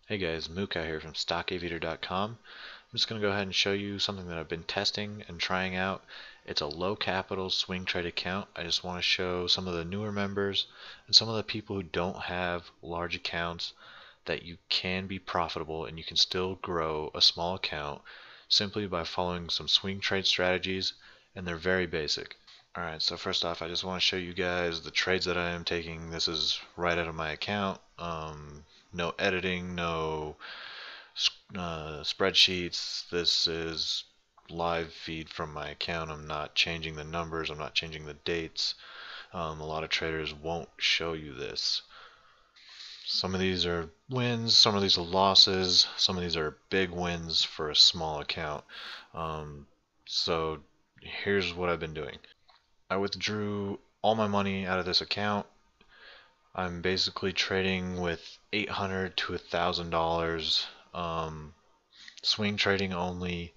Hey guys, Muka here from StockAviator.com. I'm just going to go ahead and show you something that I've been testing and trying out. It's a low capital swing trade account. I just want to show some of the newer members and some of the people who don't have large accounts that you can be profitable and you can still grow a small account simply by following some swing trade strategies, and they're very basic. Alright, so first off, I just want to show you guys the trades that I am taking. This is right out of my account. No editing, no spreadsheets. This is live feed from my account. I'm not changing the numbers, I'm not changing the dates. A lot of traders won't show you this. Some of these are wins, some of these are losses, some of these are big wins for a small account. So here's what I've been doing. I withdrew all my money out of this account. I'm basically trading with $800 to $1,000. Swing trading only.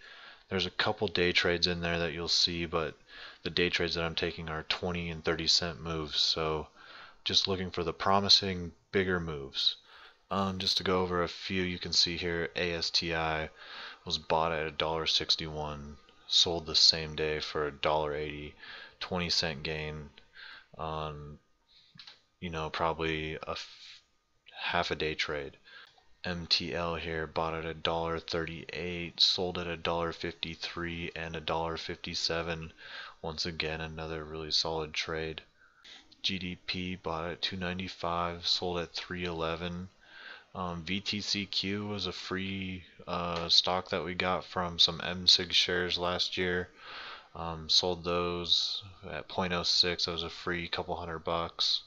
There's a couple day trades in there that you'll see, but the day trades that I'm taking are 20 and 30-cent moves. So just looking for the promising bigger moves. Just to go over a few, you can see here ASTI was bought at $1.61, sold the same day for $1.80, 20-cent gain on probably half a day trade. MTL here bought at $1.38, sold at $1.53 and $1.57. Once again, another really solid trade. GDP bought at $2.95, sold at $3.11. VTCQ was a free stock that we got from some MSIG shares last year. Sold those at 0.06. That was a free couple $100.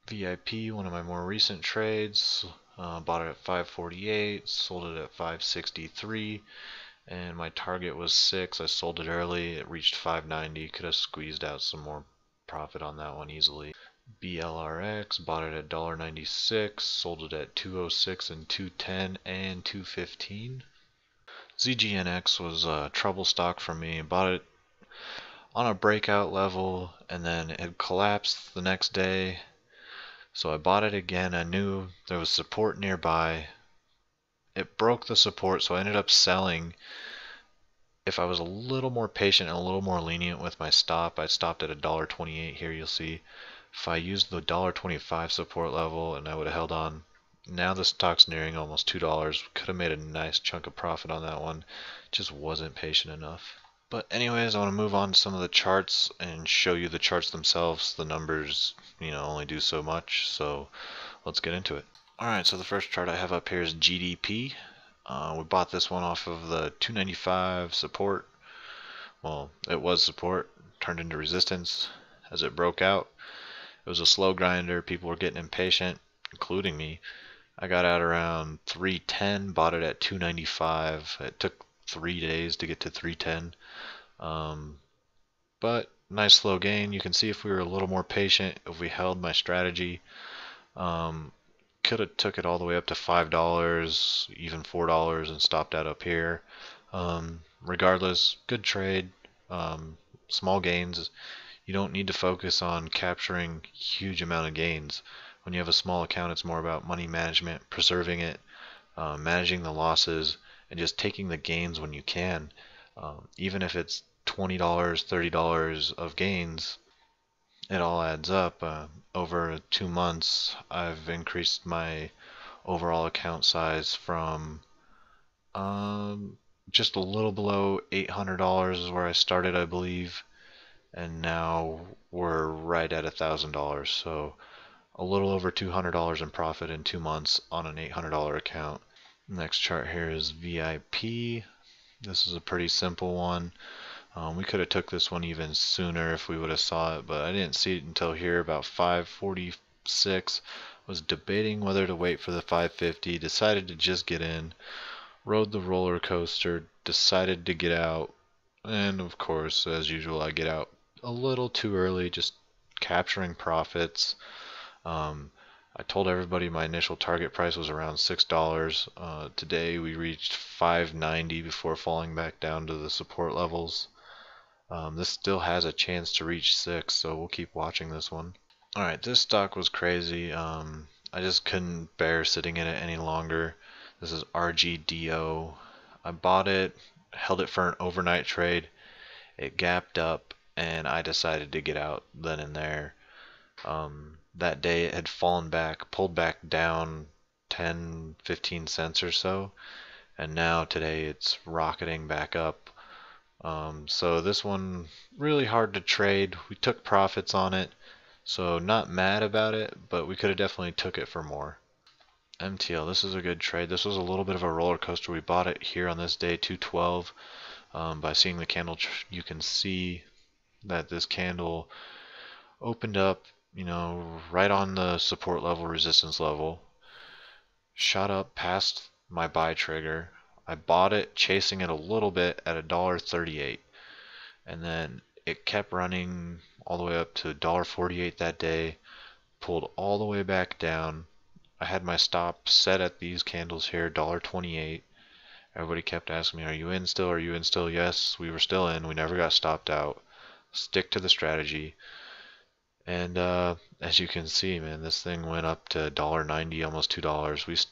VIP, one of my more recent trades, bought it at 548, sold it at 563, and my target was 6. I sold it early. It reached 590. Could have squeezed out some more profit on that one easily. BLRX, bought it at $1.96, sold it at 206 and 210 and 215. ZGNX was a trouble stock for me. Bought it on a breakout level and then it had collapsed the next day. So I bought it again. I knew there was support nearby. It broke the support, so I ended up selling. If I was a little more patient and a little more lenient with my stop, I stopped at $1.28 here, you'll see. If I used the $1.25 support level and I would have held on, now the stock's nearing almost $2. Could have made a nice chunk of profit on that one. Just wasn't patient enough. But anyways, I want to move on to some of the charts and show you the charts themselves. The numbers, only do so much, so let's get into it. Alright, so the first chart I have up here is GDP. We bought this one off of the 295 support. Well, it was support, turned into resistance as it broke out. It was a slow grinder. People were getting impatient, including me. I got out around 310, bought it at 295. It took 3 days to get to 310. But nice slow gain. You can see if we were a little more patient, if we held my strategy, could have took it all the way up to $5, even $4, and stopped out up here. Regardless, good trade. Small gains. You don't need to focus on capturing huge amount of gains. When you have a small account, it's more about money management, preserving it, managing the losses, and just taking the gains when you can. Even if it's $20, $30 of gains, it all adds up. Over 2 months, I've increased my overall account size from just a little below $800 is where I started, I believe, and now we're right at $1,000. So a little over $200 in profit in 2 months on an $800 account. Next chart here is VIP. This is a pretty simple one. We could have took this one even sooner if we would have saw it, but I didn't see it until here about 546. Was debating whether to wait for the 550. Decided to just get in. Rode the roller coaster. Decided to get out. And of course, as usual, I get out a little too early, just capturing profits. I told everybody my initial target price was around $6. Today we reached $5.90 before falling back down to the support levels. This still has a chance to reach $6, so we'll keep watching this one. Alright, this stock was crazy. I just couldn't bear sitting in it any longer. This is RGDO. I bought it, held it for an overnight trade. It gapped up, and I decided to get out then and there. That day it had fallen back, pulled back down 10-15 cents or so, and now today it's rocketing back up. So this one really hard to trade. We took profits on it, so not mad about it, but we could have definitely took it for more. MTL, this is a good trade. This was a little bit of a roller coaster. We bought it here on this day, 212. By seeing the candle, you can see that this candle opened up, right on the support level, resistance level, shot up past my buy trigger. I bought it, chasing it a little bit at $1.38, and then it kept running all the way up to $1.48 that day, pulled all the way back down. I had my stop set at these candles here, $1.28. Everybody kept asking me, are you in still? Are you in still? Yes, we were still in. We never got stopped out. Stick to the strategy. And as you can see, man, this thing went up to $1.90, almost $2.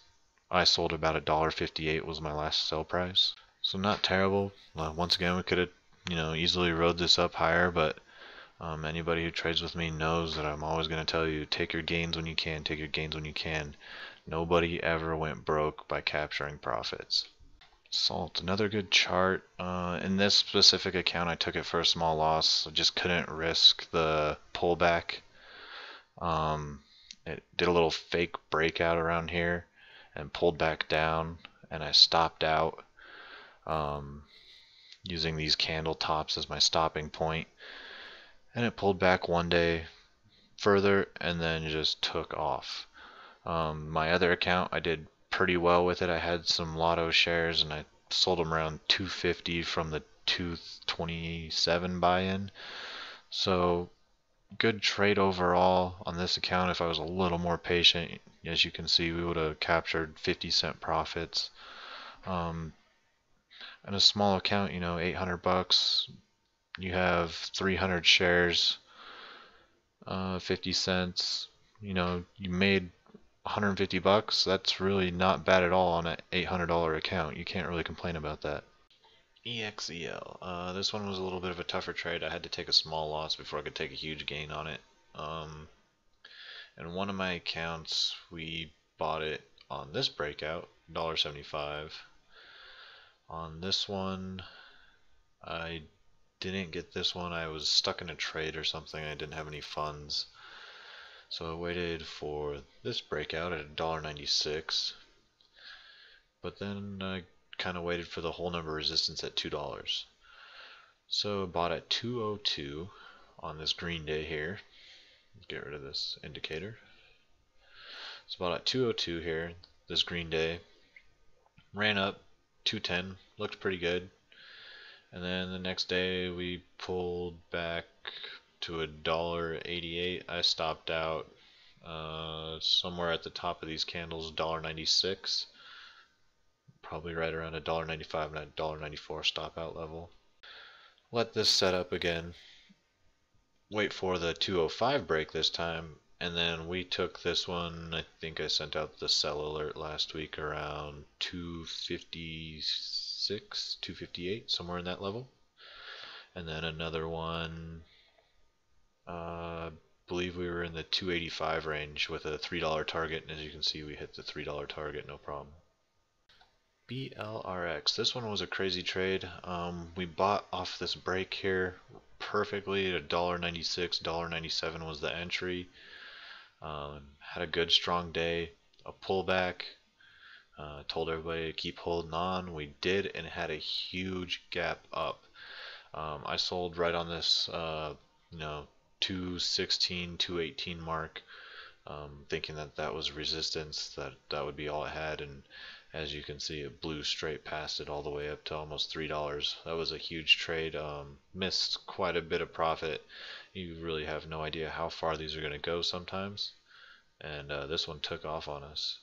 I sold about $1.58 was my last sell price. So not terrible. Once again, we could have, easily rode this up higher, but anybody who trades with me knows that I'm always going to tell you, take your gains when you can, take your gains when you can. Nobody ever went broke by capturing profits. Salt, another good chart. In this specific account, I took it for a small loss. I just couldn't risk the pullback. It did a little fake breakout around here and pulled back down, and I stopped out using these candle tops as my stopping point. And it pulled back one day further and then just took off. My other account, I did pretty well with it. I had some lotto shares and I sold them around 250 from the 227 buy-in. So good trade overall on this account. If I was a little more patient, as you can see, we would have captured 50-cent profits. And a small account, $800. You have 300 shares, 50 cents. You made $150. That's really not bad at all on an $800 account. You can't really complain about that. EXEL. This one was a little bit of a tougher trade. I had to take a small loss before I could take a huge gain on it. And one of my accounts, we bought it on this breakout, $1.75. On this one, I didn't get this one. I was stuck in a trade or something. I didn't have any funds. So I waited for this breakout at $1.96. But then I kind of waited for the whole number resistance at $2. So bought at 202 on this green day here. Let's get rid of this indicator. So bought at 202 here, this green day. Ran up 210, looked pretty good. And then the next day we pulled back to $1.88. I stopped out somewhere at the top of these candles, $1.96. Probably right around $1.95 and $1.94 stop out level. Let this set up again. Wait for the 205 break this time, and then we took this one. I think I sent out the sell alert last week around 256, 258, somewhere in that level. And then another one, I believe we were in the 285 range with a $3 target, and as you can see, we hit the $3 target, no problem. BLRX. This one was a crazy trade. We bought off this break here perfectly at $1.96. $1.97 was the entry. Had a good strong day. A pullback. Told everybody to keep holding on. We did, and had a huge gap up. I sold right on this 216, 218 mark, thinking that was resistance, that would be all it had, and as you can see, it blew straight past it all the way up to almost $3. That was a huge trade. Missed quite a bit of profit. You really have no idea how far these are going to go sometimes, and this one took off on us.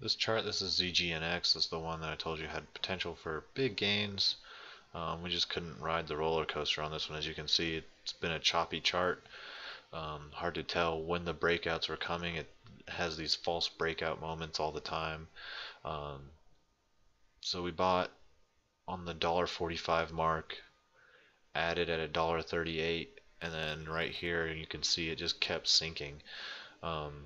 This chart, this is ZGNX. This is the one that I told you had potential for big gains. We just couldn't ride the roller coaster on this one. As you can see, it's been a choppy chart. Hard to tell when the breakouts were coming. It has these false breakout moments all the time. So we bought on the $1.45 mark, added at $1.38, and then right here you can see it just kept sinking. Um,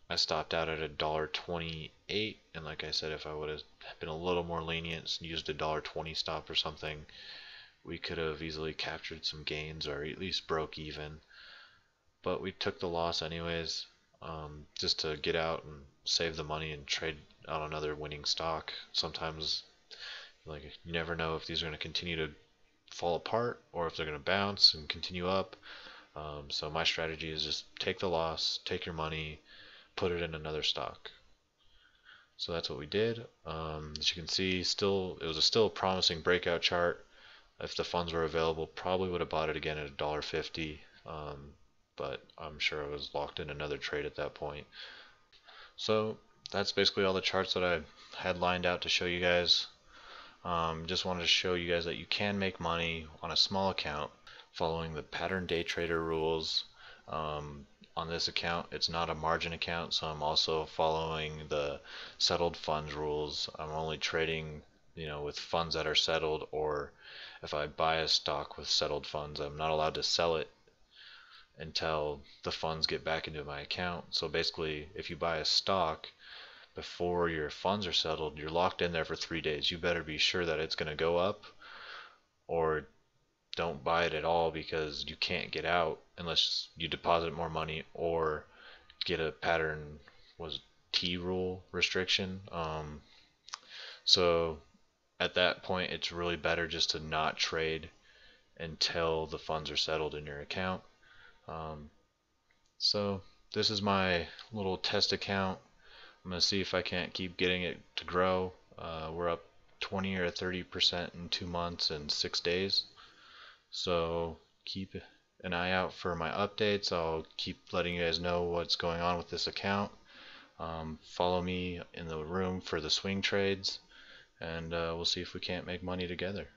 I stopped out at $1.28, and like I said, if I would have been a little more lenient and used a $1.20 stop or something, we could have easily captured some gains or at least broke even. But we took the loss anyways, just to get out and save the money and trade out another winning stock. Sometimes, like, you never know if these are going to continue to fall apart or if they're going to bounce and continue up. So my strategy is just take the loss, take your money, put it in another stock. So that's what we did. As you can see, it was still a promising breakout chart. If the funds were available, probably would have bought it again at $1.50. But I'm sure I was locked in another trade at that point. So that's basically all the charts that I had lined out to show you guys. Just wanted to show you guys that you can make money on a small account following the pattern day trader rules. On this account, it's not a margin account, so I'm also following the settled funds rules. I'm only trading, with funds that are settled, or if I buy a stock with settled funds, I'm not allowed to sell it until the funds get back into my account. So basically, if you buy a stock before your funds are settled, you're locked in there for 3 days. You better be sure that it's going to go up, or don't buy it at all, because you can't get out unless you deposit more money or get a pattern was T rule restriction. So at that point, it's really better just to not trade until the funds are settled in your account. So this is my little test account. I'm going to see if I can't keep getting it to grow. We're up 20 or 30% in 2 months and 6 days. So keep an eye out for my updates. I'll keep letting you guys know what's going on with this account. Follow me in the room for the swing trades, and we'll see if we can't make money together.